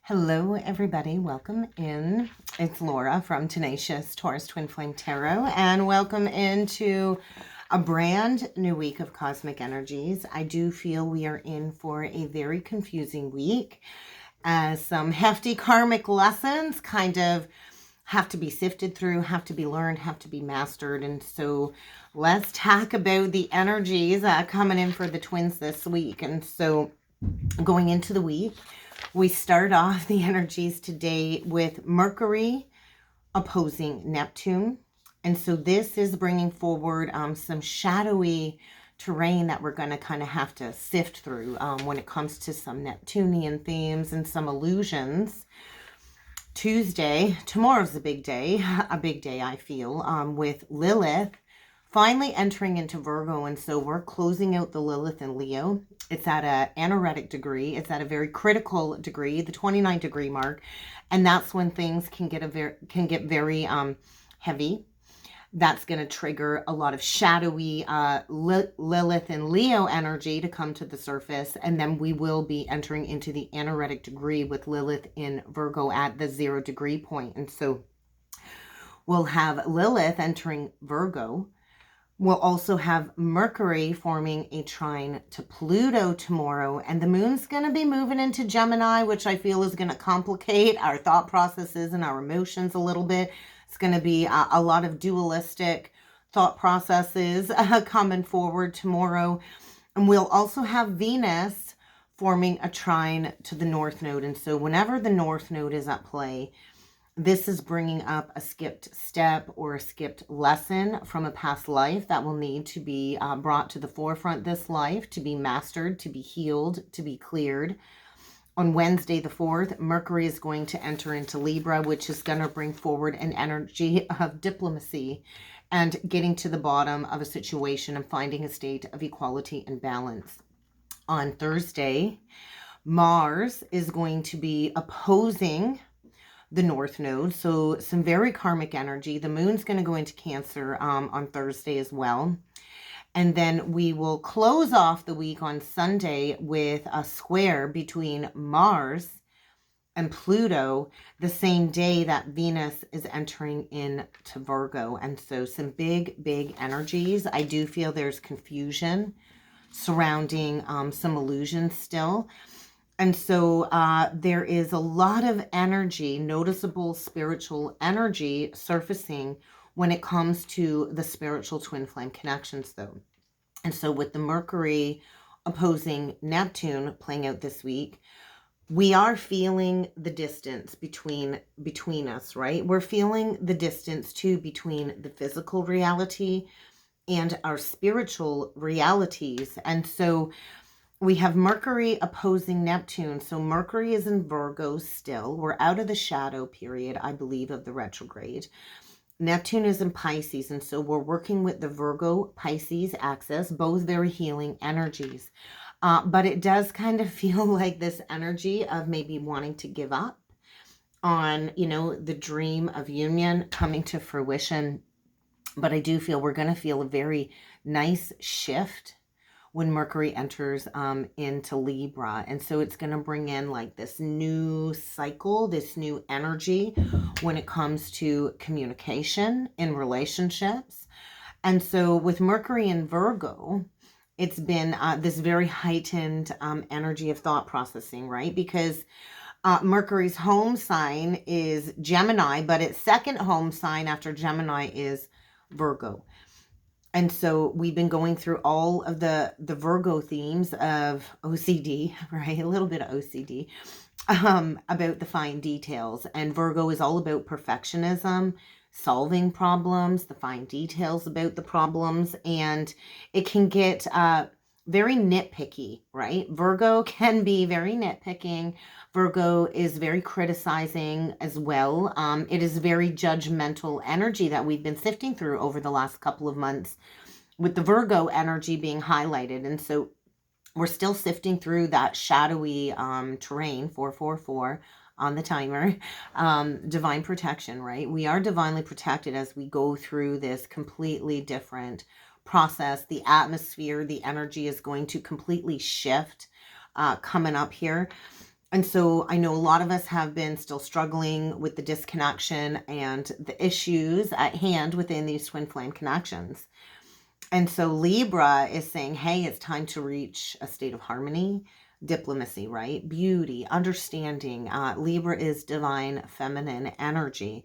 Hello, everybody. Welcome in. It's Laura from Tenacious Taurus Twin Flame Tarot, and welcome into a brand new week of cosmic energies. I do feel we are in for a very confusing week, as some hefty karmic lessons kind of have to be sifted through, have to be learned, have to be mastered. And so let's talk about the energies coming in for the twins this week. And so going into the week, we start off the energies today with Mercury opposing Neptune. And so this is bringing forward some shadowy terrain that we're going to kind of have to sift through when it comes to some Neptunian themes and some illusions. Tuesday, tomorrow's a big day I feel, with Lilith finally entering into Virgo. And so we're closing out the Lilith and Leo. It's at an anaretic degree. It's at a very critical degree, the 29 degree mark. And that's when things can get very heavy. That's going to trigger a lot of shadowy Lilith and Leo energy to come to the surface. And then we will be entering into the anaretic degree with Lilith in Virgo at the 0 degree point. And so we'll have Lilith entering Virgo. We'll also have Mercury forming a trine to Pluto tomorrow, and the moon's going to be moving into Gemini, which I feel is going to complicate our thought processes and our emotions a little bit. It's going to be a lot of dualistic thought processes coming forward tomorrow. And we'll also have Venus forming a trine to the North Node. And so whenever the North Node is at play, this is bringing up a skipped step or a skipped lesson from a past life that will need to be brought to the forefront this life, to be mastered, to be healed, to be cleared. On Wednesday the 4th, Mercury is going to enter into Libra, which is going to bring forward an energy of diplomacy and getting to the bottom of a situation and finding a state of equality and balance. On Thursday, Mars is going to be opposing the North Node, so some very karmic energy. The moon's going to go into Cancer on Thursday as well. And then we will close off the week on Sunday with a square between Mars and Pluto the same day that Venus is entering into Virgo. And so some big energies. I do feel there's confusion surrounding some illusions still. And so there is a lot of energy, noticeable spiritual energy surfacing when it comes to the spiritual twin flame connections, though. And so with the Mercury opposing Neptune playing out this week, we are feeling the distance between us, right? We're feeling the distance too between the physical reality and our spiritual realities. And so we have Mercury opposing Neptune. So Mercury is in Virgo still. We're out of the shadow period, I believe, of the retrograde. Neptune is in Pisces, and so we're working with the Virgo-Pisces axis, both very healing energies. But it does kind of feel like this energy of maybe wanting to give up on, the dream of union coming to fruition. But I do feel we're going to feel a very nice shift when Mercury enters into Libra. And so it's going to bring in like this new cycle, this new energy when it comes to communication in relationships. And so with Mercury in Virgo, it's been this very heightened energy of thought processing, right? Because Mercury's home sign is Gemini, but its second home sign after Gemini is Virgo. And so we've been going through all of the Virgo themes of OCD, right? A little bit of OCD about the fine details. And Virgo is all about perfectionism, solving problems, the fine details about the problems. And it can get very nitpicky, right? Virgo can be very nitpicking. Virgo is very criticizing as well. It is very judgmental energy that we've been sifting through over the last couple of months, with the Virgo energy being highlighted. And so we're still sifting through that shadowy terrain, 444 on the timer, divine protection, right? We are divinely protected as we go through this completely different process. The atmosphere, the energy is going to completely shift coming up here. And so I know a lot of us have been still struggling with the disconnection and the issues at hand within these twin flame connections. And so Libra is saying, hey, it's time to reach a state of harmony, diplomacy, right? Beauty, understanding. Libra is divine feminine energy.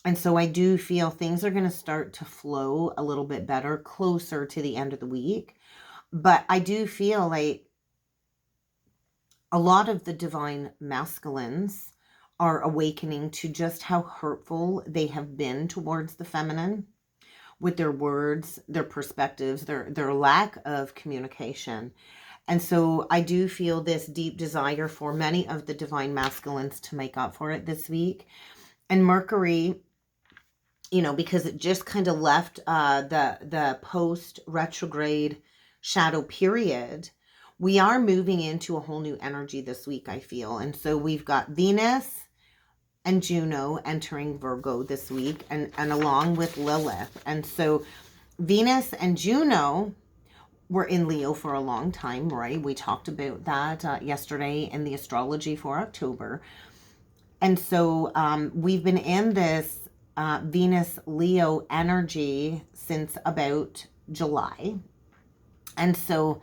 And so I do feel things are going to start to flow a little bit better closer to the end of the week. But I do feel like a lot of the divine masculines are awakening to just how hurtful they have been towards the feminine with their words, their perspectives, their lack of communication. And so I do feel this deep desire for many of the divine masculines to make up for it this week. And Mercury, you know, because it just kind of left the post retrograde shadow period, we are moving into a whole new energy this week, I feel. And so we've got Venus and Juno entering Virgo this week, and along with Lilith. And so Venus and Juno were in Leo for a long time, right? We talked about that yesterday in the astrology for October. And so we've been in this Venus Leo energy since about July. And so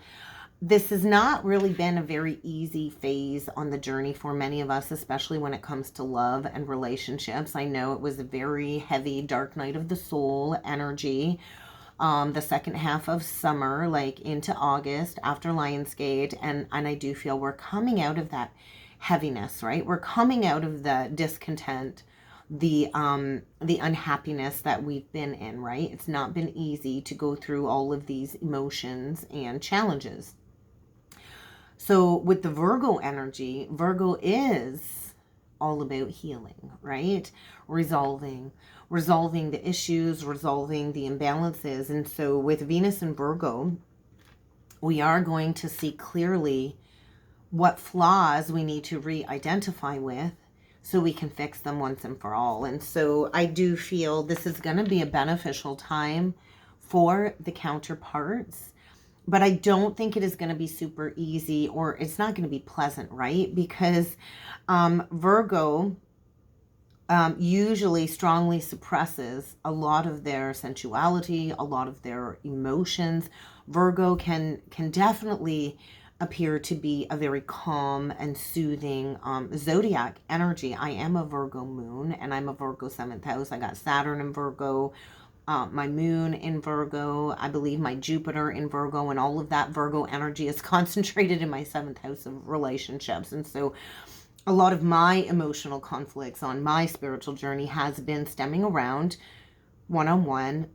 this has not really been a very easy phase on the journey for many of us, especially when it comes to love and relationships. I know it was a very heavy, dark night of the soul energy. The second half of summer, like into August after Lionsgate. And I do feel we're coming out of that heaviness, right? We're coming out of the discontent, the unhappiness that we've been in, right? It's not been easy to go through all of these emotions and challenges. So with the Virgo energy, Virgo is all about healing, right? Resolving the issues, resolving the imbalances. And so with Venus and Virgo, we are going to see clearly what flaws we need to re-identify with so we can fix them once and for all. And so I do feel this is going to be a beneficial time for the counterparts. But I don't think it is going to be super easy, or it's not going to be pleasant, right? Because Virgo usually strongly suppresses a lot of their sensuality, a lot of their emotions. Virgo can definitely appear to be a very calm and soothing zodiac energy. I am a Virgo moon, and I'm a Virgo 7th house. I got Saturn in Virgo, my moon in Virgo, I believe my Jupiter in Virgo, and all of that Virgo energy is concentrated in my 7th house of relationships. And so a lot of my emotional conflicts on my spiritual journey has been stemming around one-on-one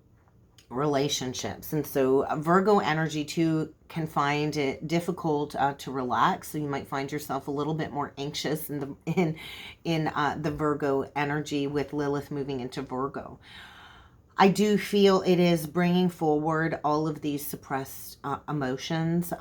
relationships. And so Virgo energy too can find it difficult to relax. So you might find yourself a little bit more anxious in the Virgo energy with Lilith moving into Virgo. I do feel it is bringing forward all of these suppressed emotions.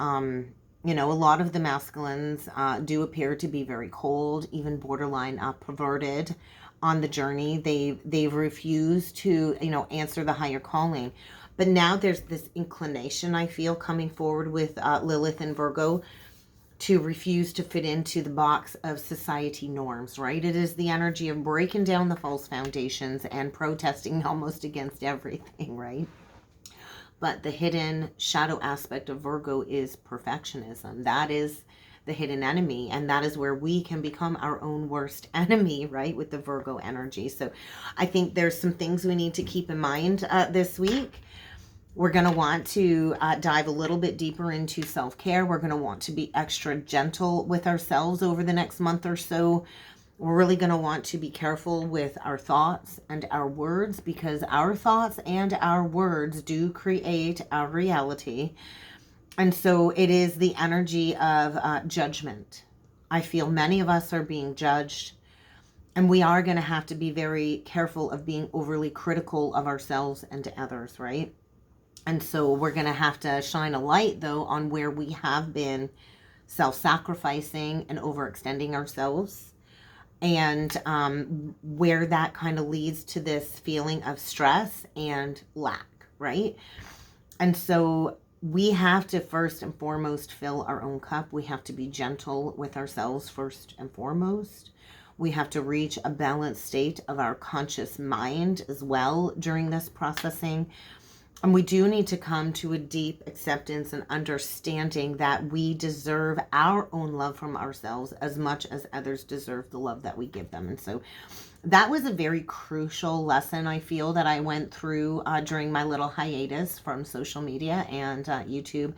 You know, a lot of the masculines do appear to be very cold, even borderline perverted on the journey. They've refused to, you know, answer the higher calling. But now there's this inclination, I feel, coming forward with Lilith and Virgo to refuse to fit into the box of society norms, right? It is the energy of breaking down the false foundations and protesting almost against everything, right? But the hidden shadow aspect of Virgo is perfectionism. That is the hidden enemy, and that is where we can become our own worst enemy, right, with the Virgo energy. So I think there's some things we need to keep in mind this week. We're going to want to dive a little bit deeper into self-care. We're going to want to be extra gentle with ourselves over the next month or so. We're really going to want to be careful with our thoughts and our words, because our thoughts and our words do create our reality. And so it is the energy of judgment. I feel many of us are being judged, and we are going to have to be very careful of being overly critical of ourselves and to others, right? And so we're going to have to shine a light, though, on where we have been self-sacrificing and overextending ourselves, and where that kind of leads to this feeling of stress and lack, right? And so we have to first and foremost fill our own cup. We have to be gentle with ourselves first and foremost. We have to reach a balanced state of our conscious mind as well during this processing. And we do need to come to a deep acceptance and understanding that we deserve our own love from ourselves as much as others deserve the love that we give them. And so that was a very crucial lesson, I feel, that I went through during my little hiatus from social media and YouTube.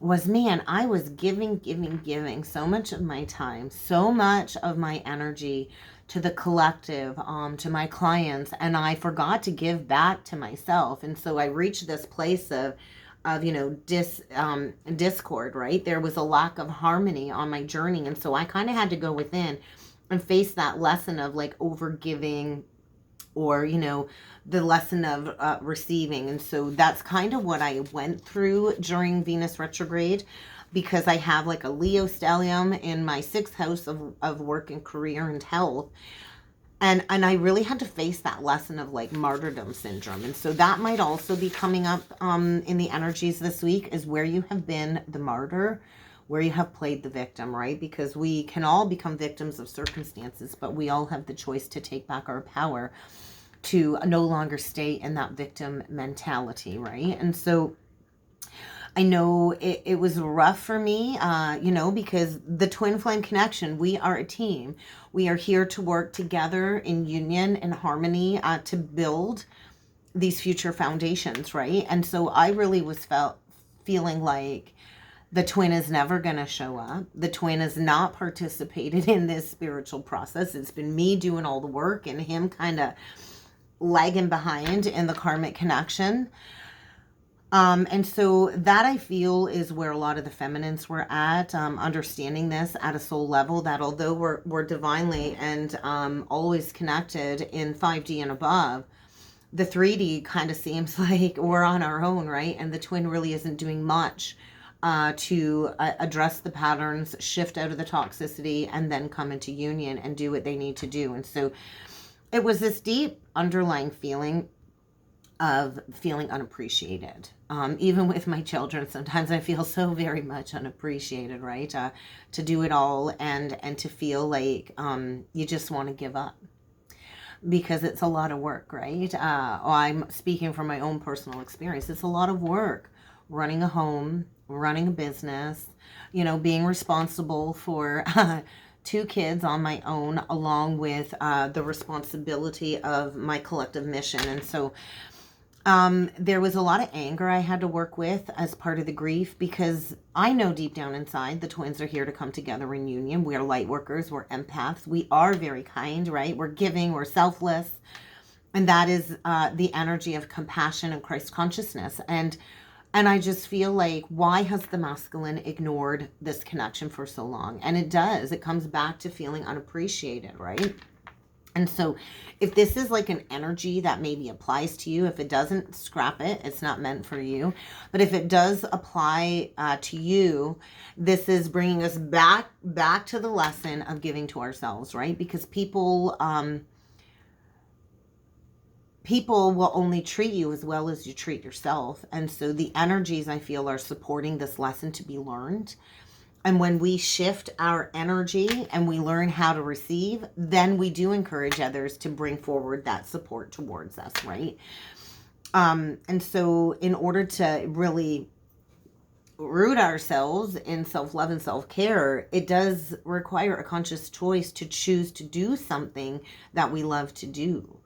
Was, man, I was giving so much of my time, so much of my energy to the collective, to my clients, and I forgot to give back to myself. And so I reached this place of discord, right? There was a lack of harmony on my journey. And so I kind of had to go within and face that lesson of like overgiving, or the lesson of receiving. And so that's kind of what I went through during Venus retrograde, because I have like a Leo stellium in my 6th house of work and career and health. And I really had to face that lesson of like martyrdom syndrome. And so that might also be coming up in the energies this week, is where you have been the martyr, where you have played the victim, right? Because we can all become victims of circumstances, but we all have the choice to take back our power, to no longer stay in that victim mentality, right? And so I know it was rough for me, because the twin flame connection, we are a team. We are here to work together in union and harmony to build these future foundations, right? And so I really was feeling like the twin is never going to show up. The twin has not participated in this spiritual process. It's been me doing all the work and him kind of lagging behind in the karmic connection. And so that, I feel, is where a lot of the feminines were at, understanding this at a soul level, that although we're divinely and always connected in 5D and above, the 3D kind of seems like we're on our own, right? And the twin really isn't doing much to address the patterns, shift out of the toxicity, and then come into union and do what they need to do. And so it was this deep underlying feeling of feeling unappreciated. Even with my children, sometimes I feel so very much unappreciated, right? To do it all and to feel like you just want to give up, because it's a lot of work, right? I'm speaking from my own personal experience. It's a lot of work running a home, running a business, being responsible for 2 kids on my own, along with the responsibility of my collective mission. And so there was a lot of anger I had to work with as part of the grief, because I know deep down inside the twins are here to come together in union. We are light workers. We're empaths. We are very kind, right? We're giving. We're selfless. And that is the energy of compassion and Christ consciousness. And I just feel like, why has the masculine ignored this connection for so long? And it does. It comes back to feeling unappreciated, right? And so if this is like an energy that maybe applies to you, if it doesn't, scrap it. It's not meant for you. But if it does apply to you, this is bringing us back to the lesson of giving to ourselves, right? Because people will only treat you as well as you treat yourself. And so the energies, I feel, are supporting this lesson to be learned. And when we shift our energy and we learn how to receive, then we do encourage others to bring forward that support towards us, right? And so in order to really root ourselves in self-love and self-care, it does require a conscious choice to choose to do something that we love to do.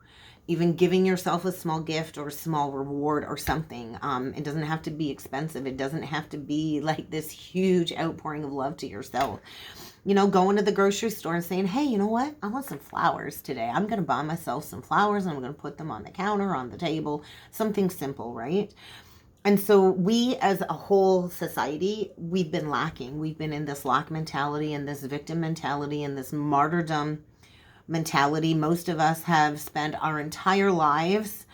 Even giving yourself a small gift or a small reward or something. It doesn't have to be expensive. It doesn't have to be like this huge outpouring of love to yourself. Going to the grocery store and saying, hey, you know what? I want some flowers today. I'm going to buy myself some flowers and I'm going to put them on the counter, on the table. Something simple, right? And so we as a whole society, we've been lacking. We've been in this lack mentality and this victim mentality and this martyrdom mentality. Most of us have spent our entire lives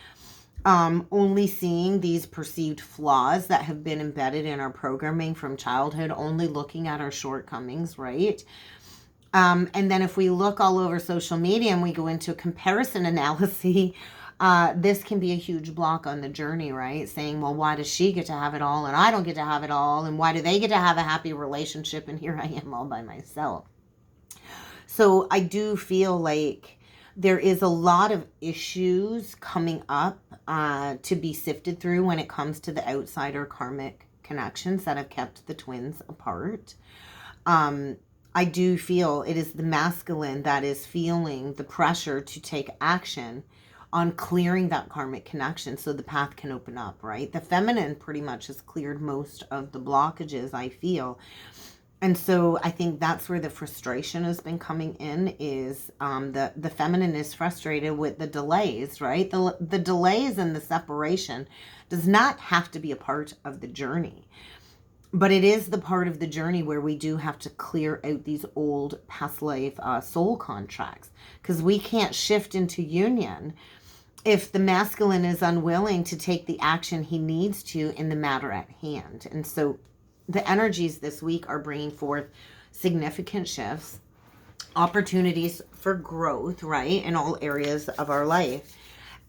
only seeing these perceived flaws that have been embedded in our programming from childhood, only looking at our shortcomings, right? And then if we look all over social media and we go into a comparison analysis this can be a huge block on the journey, right? Saying, well, why does she get to have it all and I don't get to have it all? And why do they get to have a happy relationship and here I am all by myself? So I do feel like there is a lot of issues coming up to be sifted through when it comes to the outsider karmic connections that have kept the twins apart. I do feel it is the masculine that is feeling the pressure to take action on clearing that karmic connection so the path can open up, right? The feminine pretty much has cleared most of the blockages, I feel. And so I think that's where the frustration has been coming in, is the feminine is frustrated with the delays, right? The delays and the separation does not have to be a part of the journey. But it is the part of the journey where we do have to clear out these old past life soul contracts, because we can't shift into union if the masculine is unwilling to take the action he needs to in the matter at hand. And so the energies this week are bringing forth significant shifts, opportunities for growth, right, in all areas of our life.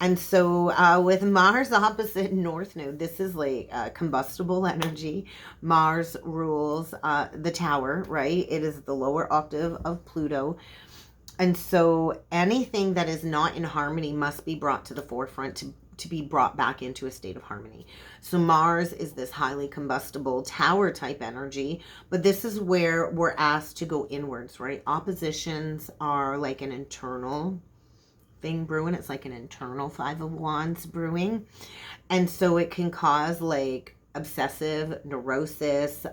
And so with Mars opposite North Node, this is like combustible energy. Mars rules the tower, right? It is the lower octave of Pluto. And so anything that is not in harmony must be brought to the forefront to be brought back into a state of harmony. So Mars is this highly combustible tower type energy, but this is where we're asked to go inwards, right? Oppositions are like an internal thing brewing. It's like an internal Five of Wands brewing. And so it can cause like obsessive neurosis.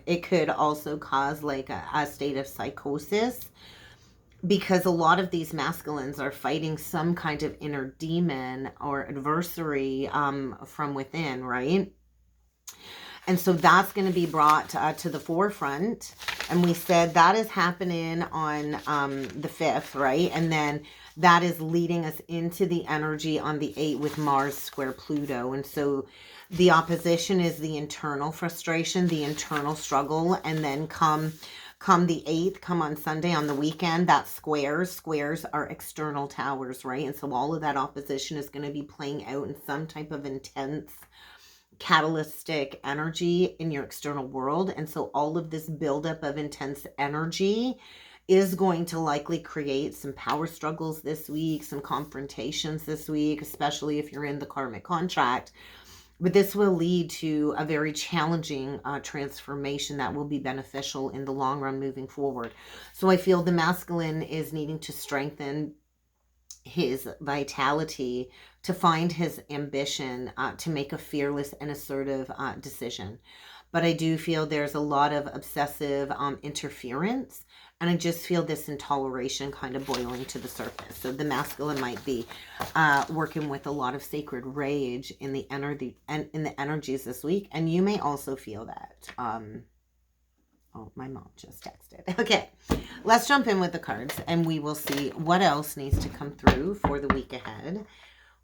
It could also cause like a state of psychosis, because a lot of these masculines are fighting some kind of inner demon or adversary from within, right? And so that's going to be brought to the forefront. And we said that is happening on the 5th, right? And then that is leading us into the energy on the 8th with Mars square Pluto. And so the opposition is the internal frustration, the internal struggle. And then come the 8th, come on Sunday, on the weekend, that squares are external towers, right? And so all of that opposition is going to be playing out in some type of intense catalytic energy in your external world. And so all of this buildup of intense energy is going to likely create some power struggles this week, some confrontations this week, especially if you're in the karmic contract. But this will lead to a very challenging transformation that will be beneficial in the long run moving forward. So I feel the masculine is needing to strengthen his vitality, to find his ambition, to make a fearless and assertive decision. But I do feel there's a lot of obsessive interference. And I just feel this intoleration kind of boiling to the surface. So the masculine might be working with a lot of sacred rage in the energy and in the energies this week. And you may also feel that. Oh, my mom just texted. Okay, let's jump in with the cards and we will see what else needs to come through for the week ahead.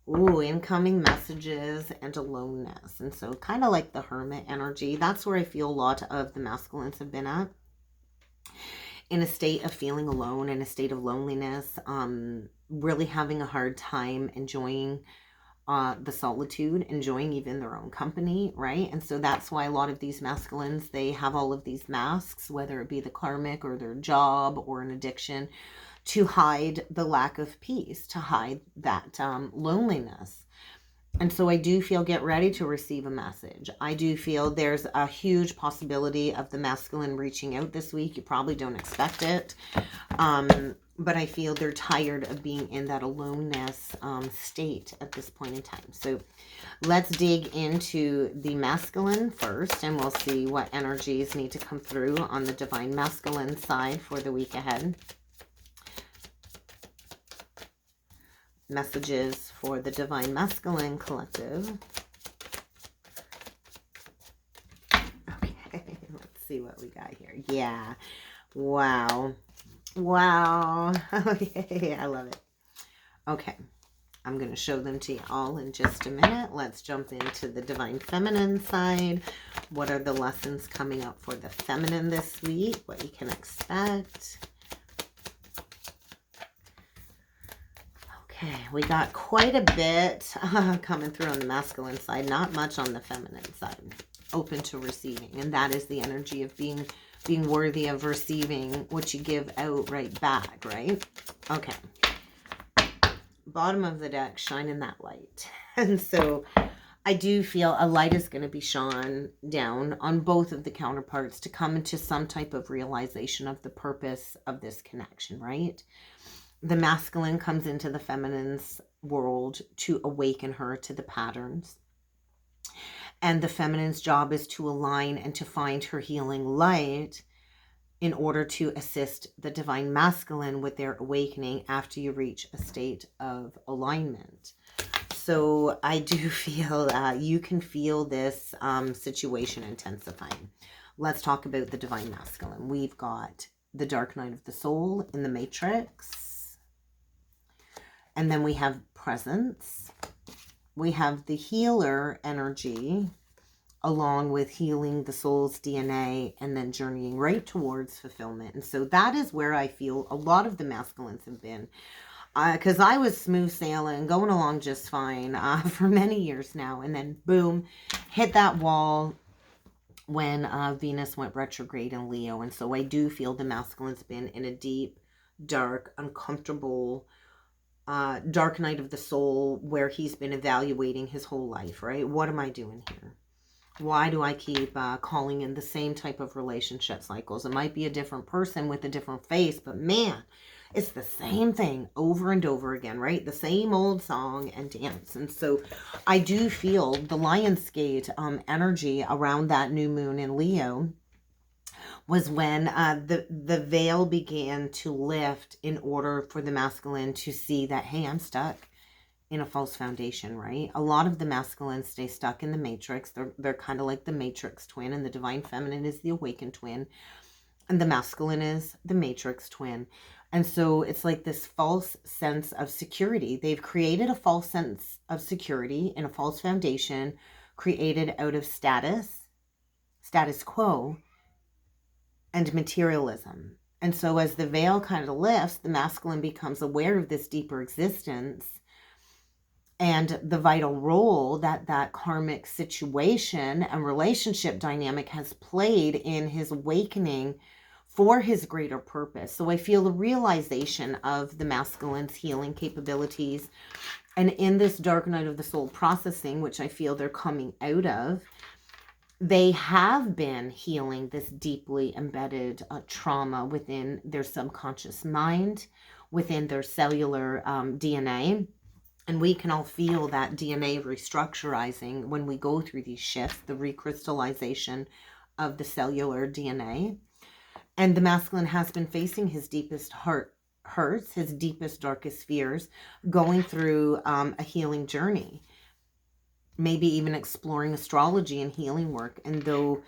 Ooh, incoming messages and aloneness. And so kind of like the hermit energy, that's where I feel a lot of the masculines have been at. In a state of feeling alone, in a state of loneliness, really having a hard time enjoying the solitude, enjoying even their own company, right? And so that's why a lot of these masculines, they have all of these masks, whether it be the karmic or their job or an addiction, to hide the lack of peace, to hide that loneliness. And so I do feel, get ready to receive a message. I do feel there's a huge possibility of the masculine reaching out this week. You probably don't expect it. But I feel they're tired of being in that aloneness state at this point in time. So let's dig into the masculine first, and we'll see what energies need to come through on the divine masculine side for the week ahead. Messages for the divine masculine collective. Okay, let's see what we got here. Yeah, wow, okay, I love it. Okay, I'm going to show them to you all in just a minute. Let's jump into the divine feminine side. What are the lessons coming up for the feminine this week? What you can expect. Okay, we got quite a bit coming through on the masculine side, not much on the feminine side. Open to receiving, and that is the energy of being worthy of receiving what you give out right back, right? Okay. Bottom of the deck, shining that light. And so I do feel a light is going to be shone down on both of the counterparts to come into some type of realization of the purpose of this connection, right? The masculine comes into the feminine's world to awaken her to the patterns. And the feminine's job is to align and to find her healing light in order to assist the divine masculine with their awakening after you reach a state of alignment. So I do feel you can feel this situation intensifying. Let's talk about the divine masculine. We've got the dark night of the soul in the matrix. And then we have presence. We have the healer energy along with healing the soul's DNA and then journeying right towards fulfillment. And so that is where I feel a lot of the masculines have been. Because I was smooth sailing, going along just fine for many years now. And then boom, hit that wall when Venus went retrograde in Leo. And so I do feel the masculine's been in a deep, dark, uncomfortable, dark night of the soul where he's been evaluating his whole life, right? What am I doing here? Why do I keep calling in the same type of relationship cycles? It might be a different person with a different face, but man, it's the same thing over and over again, right? The same old song and dance. And so I do feel the Lionsgate energy around that new moon in Leo was when the veil began to lift in order for the masculine to see that, hey, I'm stuck in a false foundation, right? A lot of the masculines stay stuck in the matrix. They're kind of like the matrix twin, and the divine feminine is the awakened twin, and the masculine is the matrix twin. And so it's like this false sense of security. They've created a false sense of security in a false foundation created out of status quo, and materialism. And so as the veil kind of lifts, the masculine becomes aware of this deeper existence and the vital role that that karmic situation and relationship dynamic has played in his awakening for his greater purpose. So I feel the realization of the masculine's healing capabilities. And in this dark night of the soul processing, which I feel they're coming out of, they have been healing this deeply embedded trauma within their subconscious mind, within their cellular DNA. And we can all feel that DNA restructurizing when we go through these shifts, the recrystallization of the cellular DNA. And the masculine has been facing his deepest hurts, his deepest, darkest fears, going through a healing journey. Maybe even exploring astrology and healing work. And though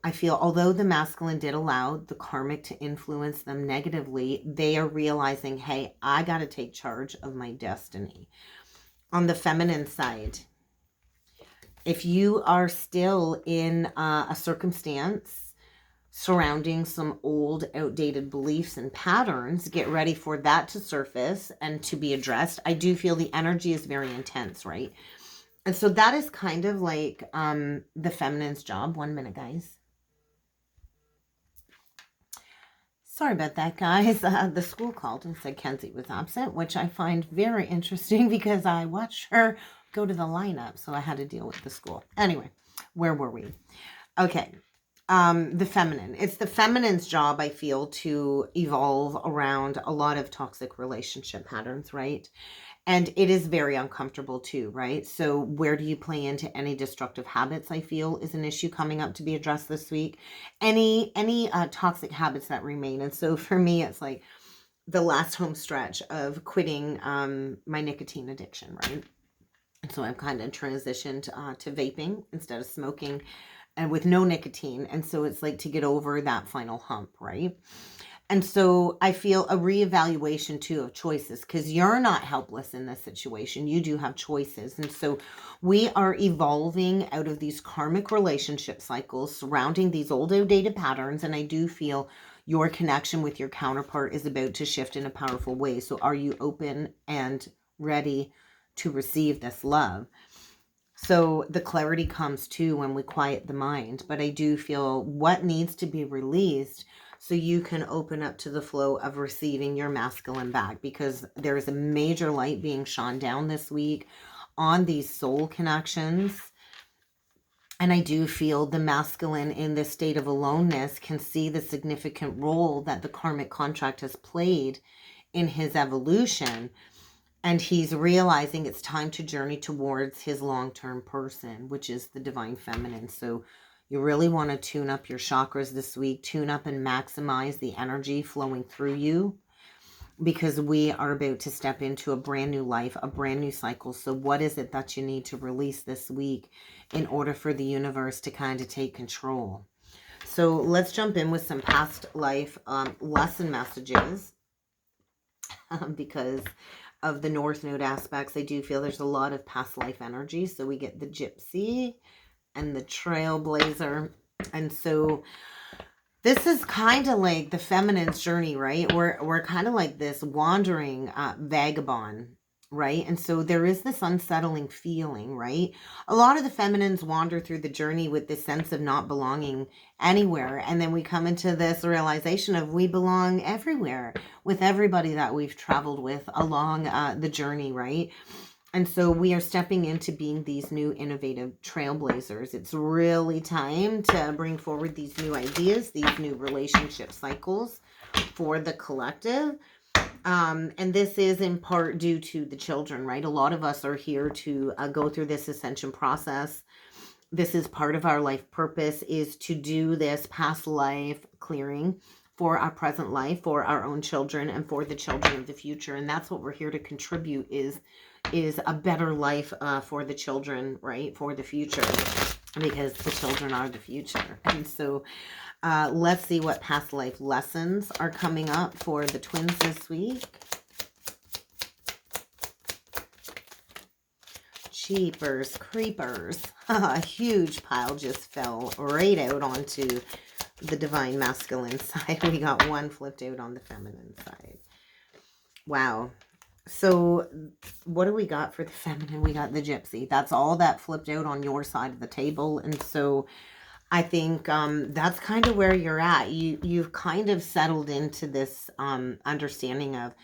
I feel, although the masculine did allow the karmic to influence them negatively, they are realizing, hey, I got to take charge of my destiny. On the feminine side, if you are still in a circumstance surrounding some old, outdated beliefs and patterns, get ready for that to surface and to be addressed. I do feel the energy is very intense, right? And so that is kind of like the feminine's job. 1 minute, guys. Sorry about that, guys. The school called and said Kenzie was absent, which I find very interesting because I watched her go to the lineup, so I had to deal with the school. Anyway, where were we? Okay, the feminine. It's the feminine's job, I feel, to evolve around a lot of toxic relationship patterns, right? And it is very uncomfortable too, right? So where do you play into any destructive habits, I feel, is an issue coming up to be addressed this week. Any toxic habits that remain. And so for me, it's like the last home stretch of quitting my nicotine addiction, right? And so I've kind of transitioned to vaping instead of smoking and with no nicotine. And so it's like to get over that final hump, right? And so I feel a reevaluation too of choices, because you're not helpless in this situation. You do have choices. And so we are evolving out of these karmic relationship cycles surrounding these old outdated patterns. And I do feel your connection with your counterpart is about to shift in a powerful way. So are you open and ready to receive this love. So the clarity comes too when we quiet the mind. But I do feel what needs to be released so you can open up to the flow of receiving your masculine back, because there is a major light being shone down this week on these soul connections. And I do feel the masculine in this state of aloneness can see the significant role that the karmic contract has played in his evolution. And he's realizing it's time to journey towards his long-term person, which is the divine feminine. So you really want to tune up your chakras this week, tune up and maximize the energy flowing through you, because we are about to step into a brand new life, a brand new cycle. So what is it that you need to release this week in order for the universe to kind of take control? So let's jump in with some past life lesson messages, because of the North Node aspects. I do feel there's a lot of past life energy. So we get the Gypsy and the Trailblazer. And so this is kind of like the feminine's journey, right? We're kind of like this wandering vagabond, right? And so there is this unsettling feeling, right? A lot of the feminines wander through the journey with this sense of not belonging anywhere. And then we come into this realization of we belong everywhere with everybody that we've traveled with along the journey, right? And so we are stepping into being these new innovative trailblazers. It's really time to bring forward these new ideas, these new relationship cycles for the collective. And this is in part due to the children, right? A lot of us are here to go through this ascension process. This is part of our life purpose, is to do this past life clearing for our present life, for our own children, and for the children of the future. And that's what we're here to contribute, is a better life for the children, right? For the future, because the children are the future. And so let's see what past life lessons are coming up for the twins this week. Jeepers creepers. A huge pile just fell right out onto the divine masculine side. We got one flipped out on the feminine side. Wow. So what do we got for the feminine? We got the Gypsy. That's all that flipped out on your side of the table. And so I think that's kind of where you're at. You've kind of settled into this understanding of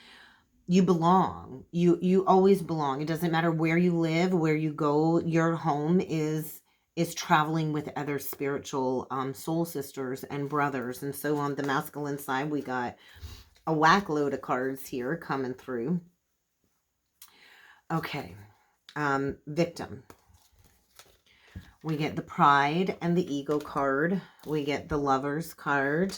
you belong. You always belong. It doesn't matter where you live, where you go. Your home is traveling with other spiritual soul sisters and brothers. And so on the masculine side, we got a whack load of cards here coming through. Okay. Victim. We get the Pride and the Ego card. We get the Lovers card.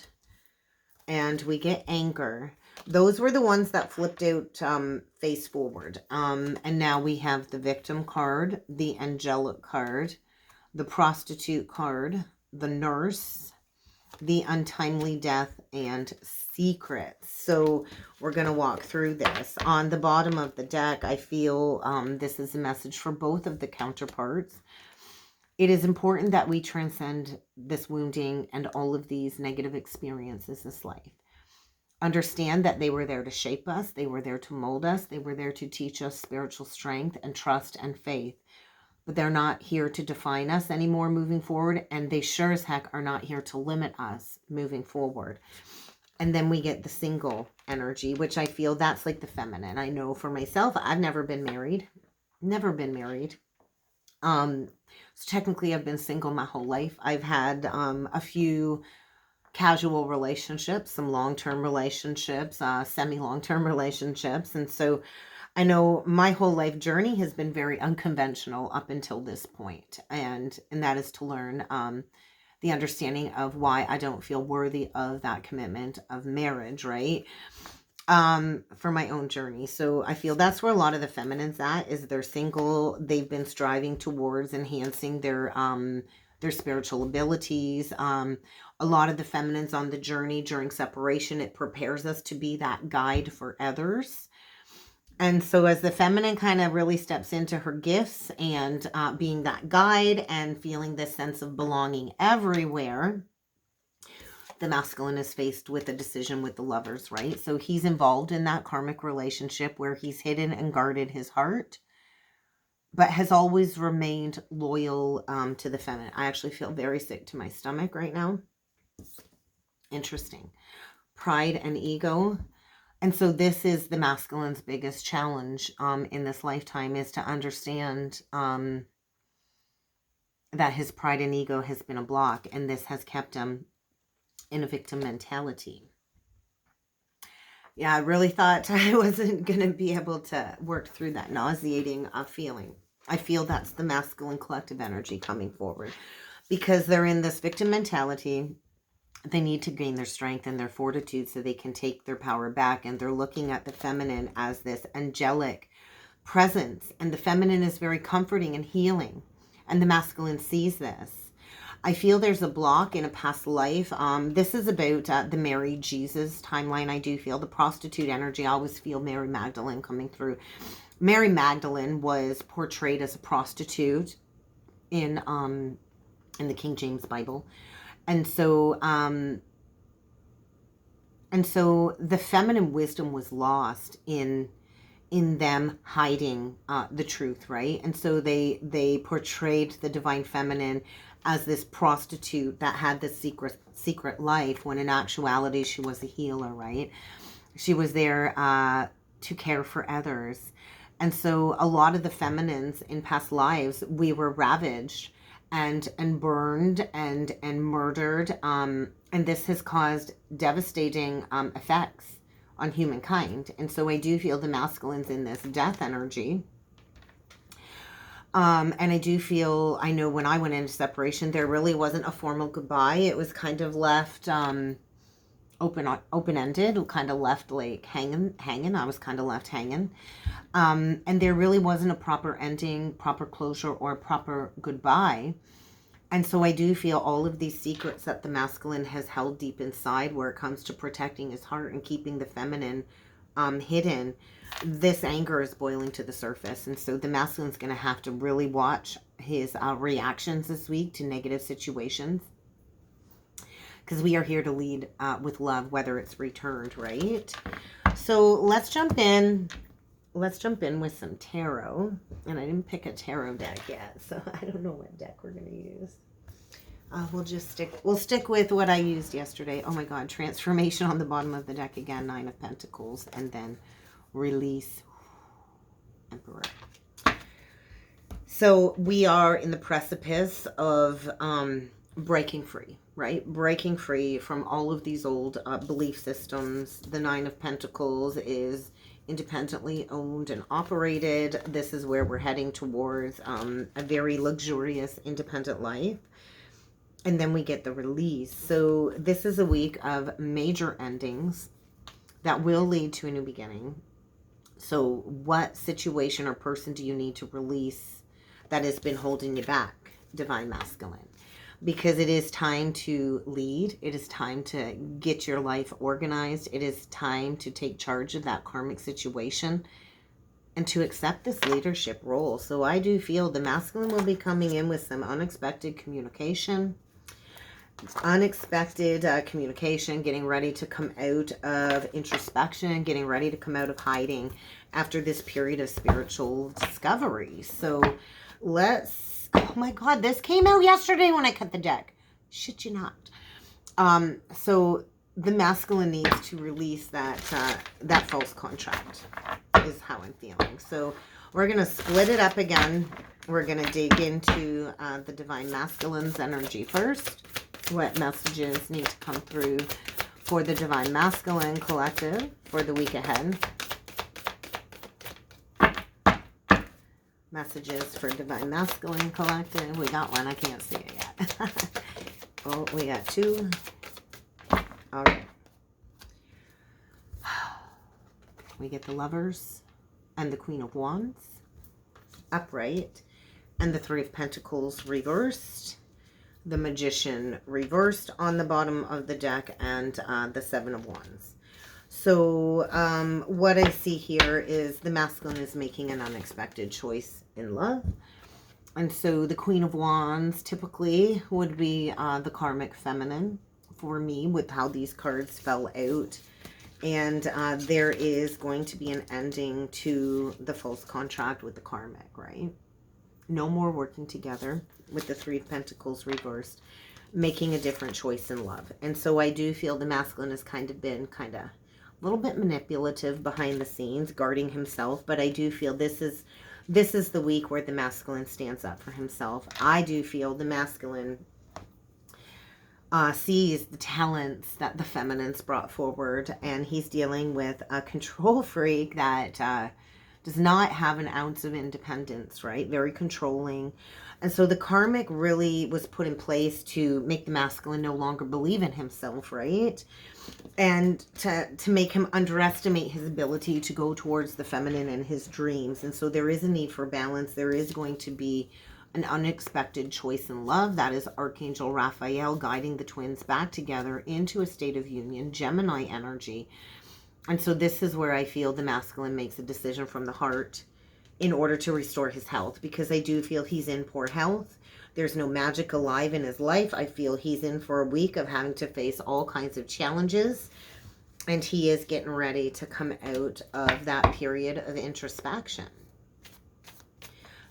And we get Anger. Those were the ones that flipped out face forward. And now we have the Victim card, the Angelic card, the Prostitute card, the Nurse, the Untimely Death, and Secrets. So we're going to walk through this. On the bottom of the deck, I feel this is a message for both of the counterparts. It is important that we transcend this wounding and all of these negative experiences this life. Understand that they were there to shape us. They were there to mold us. They were there to teach us spiritual strength and trust and faith. But they're not here to define us anymore moving forward. And they sure as heck are not here to limit us moving forward. And then we get the Single energy, which I feel that's like the feminine. I know for myself, I've never been married. Never been married. So technically I've been single my whole life. I've had a few casual relationships, some long-term relationships, semi-long-term relationships. And so I know my whole life journey has been very unconventional up until this point. And that is to learn the understanding of why I don't feel worthy of that commitment of marriage, right? For my own journey. So I feel that's where a lot of the feminines at, is they're single. They've been striving towards enhancing their spiritual abilities. A lot of the feminines on the journey during separation, it prepares us to be that guide for others. And so as the feminine kind of really steps into her gifts and being that guide and feeling this sense of belonging everywhere, the masculine is faced with a decision with the Lovers, right? So he's involved in that karmic relationship where he's hidden and guarded his heart, but has always remained loyal to the feminine. I actually feel very sick to my stomach right now. Interesting. Pride and ego. And so this is the masculine's biggest challenge in this lifetime, is to understand that his pride and ego has been a block, and this has kept him in a victim mentality. Yeah, I really thought I wasn't going to be able to work through that nauseating feeling. I feel that's the masculine collective energy coming forward, because they're in this victim mentality. They need to gain their strength and their fortitude so they can take their power back. And they're looking at the feminine as this angelic presence. And the feminine is very comforting and healing. And the masculine sees this. I feel there's a block in a past life. This is about the Mary Jesus timeline. I do feel the prostitute energy. I always feel Mary Magdalene coming through. Mary Magdalene was portrayed as a prostitute in the King James Bible. And so the feminine wisdom was lost in them hiding the truth, right? And so they portrayed the divine feminine as this prostitute that had this secret life, when in actuality she was a healer, right? She was there to care for others. And so a lot of the feminines in past lives, we were ravaged and burned and murdered, and this has caused devastating effects on humankind. And so I do feel the masculine's in this death energy. And I do feel, I know when I went into separation, there really wasn't a formal goodbye. It was kind of left open-ended, kind of left like hanging. I was kind of left hanging. And there really wasn't a proper ending, proper closure, or proper goodbye. And so I do feel all of these secrets that the masculine has held deep inside, where it comes to protecting his heart and keeping the feminine hidden, this anger is boiling to the surface. And so the masculine's going to have to really watch his reactions this week to negative situations, because we are here to lead with love, whether it's returned, right? So let's jump in. Let's jump in with some tarot. And I didn't pick a tarot deck yet, so I don't know what deck we're going to use. We'll stick with what I used yesterday. Oh my God, transformation on the bottom of the deck again, 9 of Pentacles, and then release, Emperor. So we are in the precipice of breaking free, right? Breaking free from all of these old belief systems. The 9 of Pentacles is independently owned and operated. This is where we're heading towards a very luxurious, independent life. And then we get the release. So this is a week of major endings that will lead to a new beginning. So what situation or person do you need to release that has been holding you back, Divine Masculine? Because it is time to lead. It is time to get your life organized. It is time to take charge of that karmic situation and to accept this leadership role. So I do feel the masculine will be coming in with some unexpected communication. Getting ready to come out of introspection, getting ready to come out of hiding after this period of spiritual discovery. So let's, oh my God, this came out yesterday when I cut the deck. Shit you not. So the masculine needs to release that false contract, is how I'm feeling. So we're going to split it up again. We're going to dig into the Divine Masculine's energy first. What messages need to come through for the Divine Masculine collective for the week ahead. Messages for Divine Masculine collective. We got one. I can't see it yet. Oh, we got 2. All right. We get the Lovers and the Queen of Wands upright, and the 3 of Pentacles reversed. The Magician reversed on the bottom of the deck, and the 7 of Wands. So what I see here is the masculine is making an unexpected choice in love. And so the Queen of Wands typically would be the karmic feminine for me with how these cards fell out. And there is going to be an ending to the false contract with the Karmic, right? No more working together with the Three of Pentacles reversed, making a different choice in love. And so I do feel the masculine has kind of been a little bit manipulative behind the scenes, guarding himself. But I do feel this is the week where the masculine stands up for himself. I do feel the masculine sees the talents that the feminines brought forward, and he's dealing with a control freak that does not have an ounce of independence, right? Very controlling. And so the Karmic really was put in place to make the masculine no longer believe in himself, right? And to make him underestimate his ability to go towards the feminine and his dreams. And so there is a need for balance. There is going to be an unexpected choice in love. That is Archangel Raphael guiding the twins back together into a state of union, Gemini energy. And so this is where I feel the masculine makes a decision from the heart in order to restore his health, because I do feel he's in poor health. There's no magic alive in his life. I feel he's in for a week of having to face all kinds of challenges, and he is getting ready to come out of that period of introspection.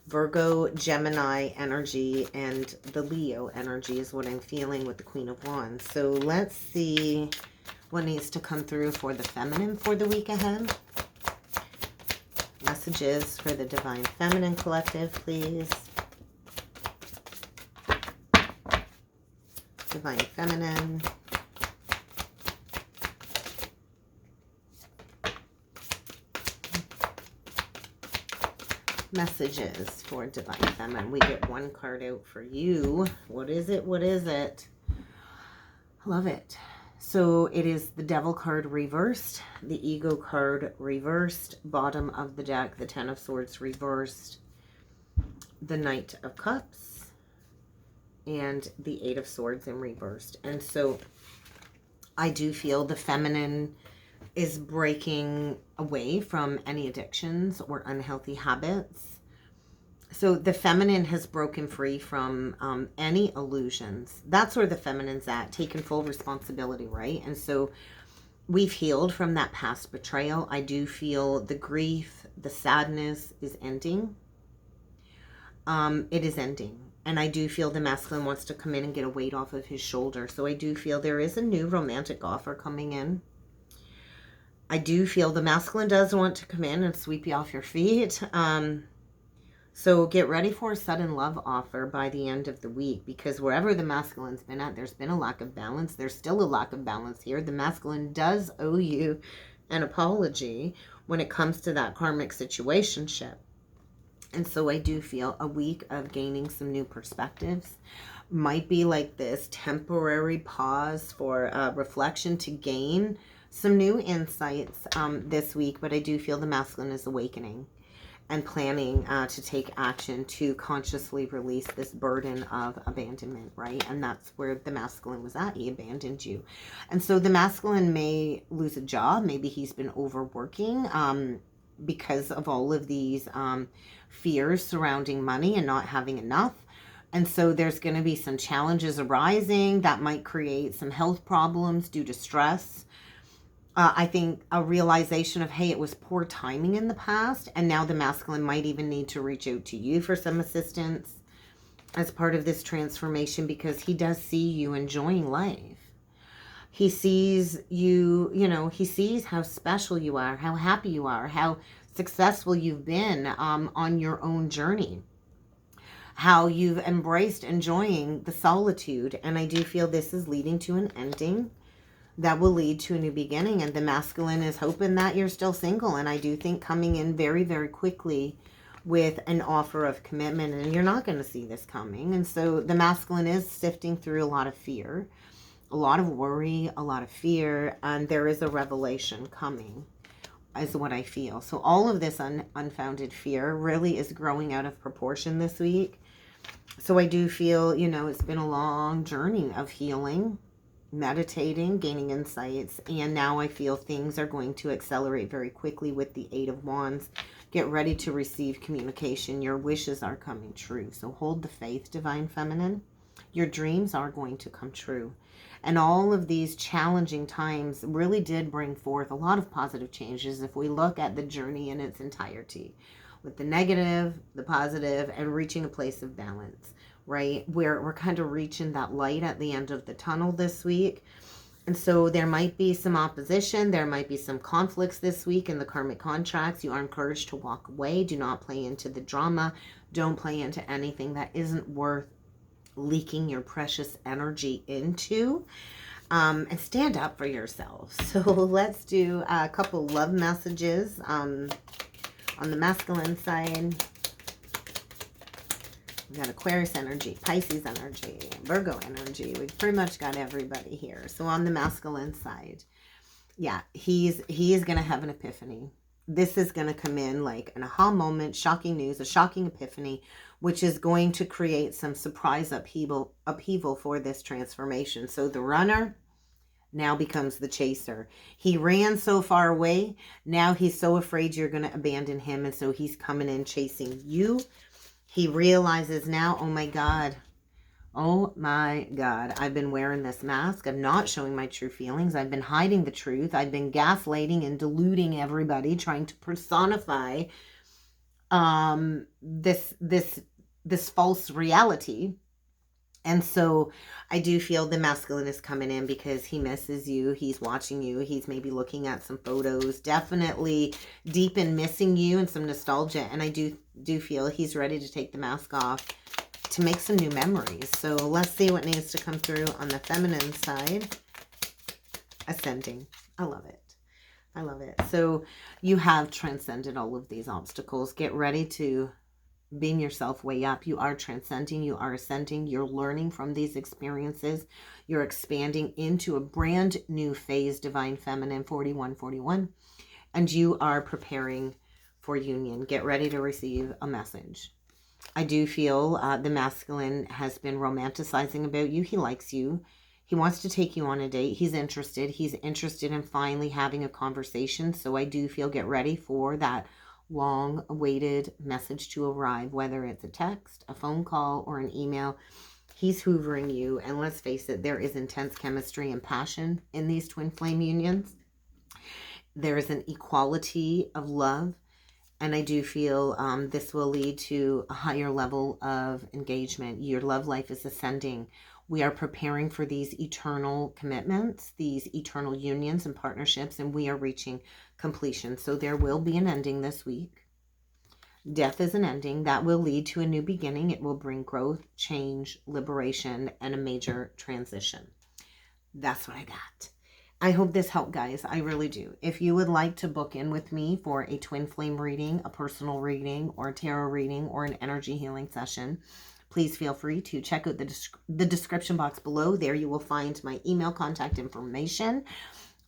Virgo, Gemini energy, and the Leo energy is what I'm feeling with the Queen of Wands. So let's see what needs to come through for the feminine for the week ahead. Messages for the Divine Feminine Collective, please. Divine Feminine. Messages for Divine Feminine. We get one card out for you. What is it? What is it? I love it. So it is the Devil card reversed, the Ego card reversed, bottom of the deck, the Ten of Swords reversed, the Knight of Cups, and the Eight of Swords in reversed. And so I do feel the feminine is breaking away from any addictions or unhealthy habits. So the feminine has broken free from any illusions. That's where the feminine's at, taking full responsibility, right? And so we've healed from that past betrayal. I do feel the grief, the sadness is ending. It is ending. And I do feel the masculine wants to come in and get a weight off of his shoulder. So I do feel there is a new romantic offer coming in. I do feel the masculine does want to come in and sweep you off your feet. So get ready for a sudden love offer by the end of the week, because wherever the masculine's been at, there's been a lack of balance. There's still a lack of balance here. The masculine does owe you an apology when it comes to that karmic situationship. And so I do feel a week of gaining some new perspectives. Might be like this temporary pause for reflection to gain some new insights this week, but I do feel the masculine is awakening and planning to take action to consciously release this burden of abandonment, right? And that's where the masculine was at. He abandoned you. And so the masculine may lose a job. Maybe he's been overworking because of all of these fears surrounding money and not having enough. And so there's going to be some challenges arising that might create some health problems due to stress. I think a realization of, hey, it was poor timing in the past, and now the masculine might even need to reach out to you for some assistance as part of this transformation, because he does see you enjoying life. He sees you, he sees how special you are, how happy you are, how successful you've been on your own journey, how you've embraced enjoying the solitude. And I do feel this is leading to an ending that will lead to a new beginning. And the masculine is hoping that you're still single. And I do think coming in very, very quickly with an offer of commitment, and you're not going to see this coming. And so the masculine is sifting through a lot of fear, a lot of worry, a lot of fear, and there is a revelation coming, is what I feel. So all of this unfounded fear really is growing out of proportion this week. So I do feel, it's been a long journey of healing, meditating, gaining insights, and now I feel things are going to accelerate very quickly with the Eight of Wands. Get ready to receive communication. Your wishes are coming true. So hold the faith, Divine Feminine. Your dreams are going to come true. And all of these challenging times really did bring forth a lot of positive changes if we look at the journey in its entirety, with the negative, the positive, and reaching a place of balance, right? We're kind of reaching that light at the end of the tunnel this week. And so there might be some opposition. There might be some conflicts this week in the karmic contracts. You are encouraged to walk away. Do not play into the drama. Don't play into anything that isn't worth leaking your precious energy into. And stand up for yourself. So let's do a couple love messages on the masculine side. We got Aquarius energy, Pisces energy, Virgo energy. We've pretty much got everybody here. So on the masculine side, yeah, he is going to have an epiphany. This is going to come in like an aha moment, shocking news, a shocking epiphany, which is going to create some surprise upheaval for this transformation. So the runner now becomes the chaser. He ran so far away. Now he's so afraid you're going to abandon him. And so he's coming in chasing you. He realizes now, oh my God, I've been wearing this mask. I'm not showing my true feelings. I've been hiding the truth. I've been gaslighting and deluding everybody, trying to personify this false reality. And so I do feel the masculine is coming in because he misses you. He's watching you. He's maybe looking at some photos, definitely deep in missing you and some nostalgia. And I do feel he's ready to take the mask off to make some new memories. So let's see what needs to come through on the feminine side. Ascending. I love it. I love it. So you have transcended all of these obstacles. Get ready to beam yourself way up. You are transcending. You are ascending. You're learning from these experiences. You're expanding into a brand new phase, Divine Feminine 4141. And you are preparing for union. Get ready to receive a message. I do feel the masculine has been romanticizing about you. He likes you. He wants to take you on a date. He's interested. He's interested in finally having a conversation. So I do feel get ready for that long-awaited message to arrive, whether it's a text, a phone call, or an email. He's hoovering you. And let's face it, there is intense chemistry and passion in these twin flame unions. There is an equality of love. And I do feel this will lead to a higher level of engagement. Your love life is ascending. We are preparing for these eternal commitments, these eternal unions and partnerships, and we are reaching completion. So there will be an ending this week. Death is an ending. That will lead to a new beginning. It will bring growth, change, liberation, and a major transition. That's what I got. I hope this helped, guys. I really do. If you would like to book in with me for a twin flame reading, a personal reading, or a tarot reading, or an energy healing session, please feel free to check out the description box below. There you will find my email contact information.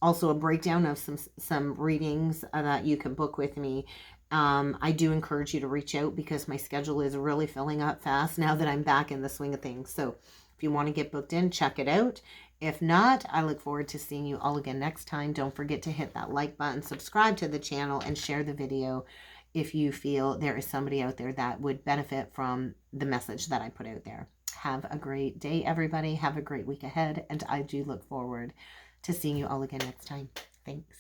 Also a breakdown of some readings that you can book with me. I do encourage you to reach out because my schedule is really filling up fast now that I'm back in the swing of things. So if you want to get booked in, check it out. If not, I look forward to seeing you all again next time. Don't forget to hit that like button, subscribe to the channel, and share the video if you feel there is somebody out there that would benefit from the message that I put out there. Have a great day, everybody. Have a great week ahead, and I do look forward to seeing you all again next time. Thanks.